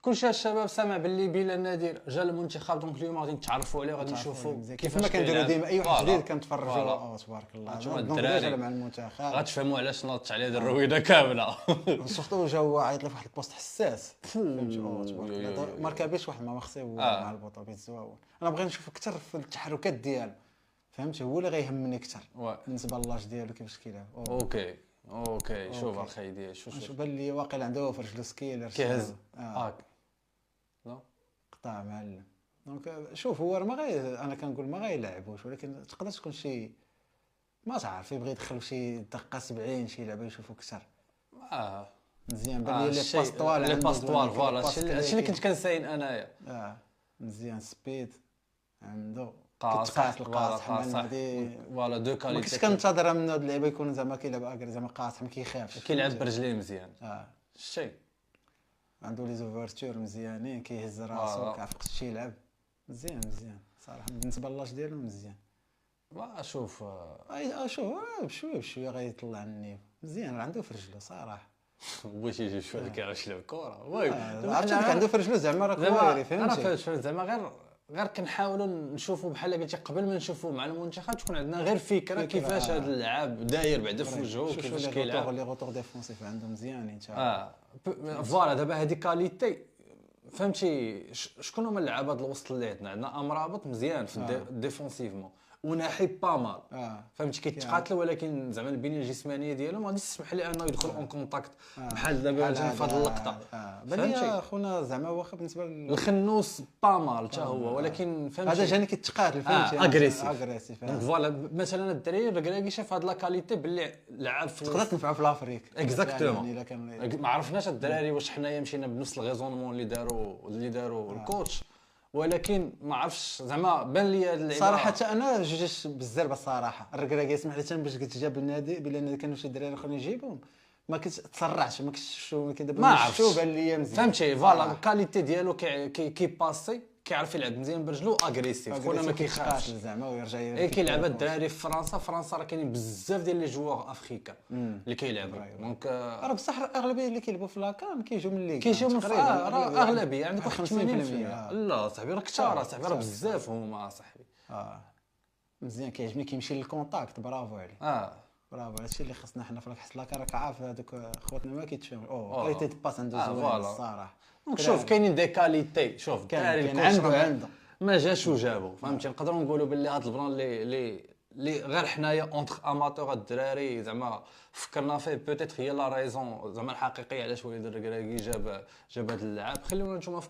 كلشي الشباب سامع باللي بلا نادير جا المنتخب، دونك اليوم غادي نتعرفوا عليه وغادي نشوفوا كيف ما كنديروا ديما اي واحد جديد كنتفرجوا. تبارك الله هانتوما دونك الدراري ديجا مع المنتخب غتفهموا علاش ناضت عليه هذه الرويده كامله. سورتو جا هو عيط لي في واحد البوست حساس، فهمتي. تبارك الله ما ركبش واحد ما خصو مع البطوله كيتزواون. انا بغيت نشوف اكثر في التحركات ديالو، فهمتي، هو اللي غيهمني اكثر بالنسبه للاج ديالو كيفاش كيلعب. اوكي شوف اخي ديال شوف بان لي واقيلا عنده في رجلو سكيلر كيهز لا قطع معلم. دونك شوف هو ما انا كنقول ما غيلعبوش، ولكن تقدر تكون شي ما تعرف يبغي يدخل شي دقه 70 شي لعبه يشوفوا اكثر. مزيان بان لي لي باس طوال فوالا هادشي اللي كنت كنساين انايا. مزيان سبيد عنده قاصح القاصح هادي فوالا دو كاليتي. ما كنتش كنتظر من هاد اللعيبه يكون زعما كيلعب اكري زعما قاصح ما كيخافش كيلعب برجليه مزيان. شتي عنده لي زوفرتور مزيانين كيهز راسو كيعرف شي يلعب مزيان صراحه بالنسبه للاج ديالو مزيان. شوف شوف بشويه غيطلع النيف مزيان عنده في رجلو صراحه. بغيتي يجي شويه كيعرف يلعب كره عرفتي عنده في رجلو زعما راه كويري فهمتي. انا زعما غير كنحاولوا نشوفوا بحال قلتي قبل ما نشوفوا مع المنتخب تكون عندنا غير فكره كيفاش هذا اللعاب داير بعدا في وجهه كيفاش كيلعب. لي روتور ديفونسيف عنده مزيانين فوالا دابا هذه كاليتي فهمتي. شكون هما اللعابه د الوسط اللي عندنا امرابط مزيان في ديفونسيفمون وناحي با مال فهمتي كيتقاتلوا، ولكن زعما البنيه الجسمانيه ديالهم ما غاديش تسمح ليه انه يدخل اون كونتاكت بحال دابا في هذه اللقطه. فهمتي خونا زعما واخا بالنسبه الخنوس با مال حتى هو، ولكن فهمتي هذا جاني كيتقاتل فهمتي اغريسيف. فوالا مثلا الدراري الركراكي شاف هاد لا كاليتي باللي لعب في تقدر تنفعوا في لافريك اكزاكتومون. ما عرفناش الدراري واش حنايا مشينا بنفس الغيزونمون اللي داروا الكوتش، ولكن ما عرفتش زعما بان لي هاد اللعيبه صراحه انا جوجت بالزربه الصراحه. الركراكي يسمح لي باش قلت جاب النادي بلا النادي كانوا شي دراري اخرين يجيبهم ما كنتسرعش ما كنتش شو دابا ما عرفتش بان لي مزيان فهمتي. فوالا الكاليتي ديالو كي باسي كيعرف يلعب مزيان برجلو اغريسيف خونا ما كيخافش زعما ويرجع كيلعب الدراري في فرنسا راه كاينين بزاف ديال لي جوار افريكا اللي كيلعبوا. دونك راه بصح الاغلبيه اللي كيلعبوا في لاكام كيجيو من الليغ كيجيو من راه اغلبيه عندك واحد 80%. لا صاحبي راه كثار صاحبي راه بزاف هما صاحبي. مزيان كيعجبني كيمشي للكونتاكت برافو عليه. برافو هادشي اللي خصنا حنا في حيت لاكا راك عارف هذوك خوتنا ما كيتفهموا كاليتي باس عنده زوين الصراحه. دونك شوف كاينين دي كاليتي شوف كاين عنده ما جاش وجابو فهمتي. نقدروا نقولوا باللي هاد البلان اللي غير حنايا اونتر اماتور الدراري زعما فكرنا فيه بوتيتر هي لا ريزون زعما الحقيقيه علاش وليد الركراكي جاب هاد اللعاب. خليونا نتوما في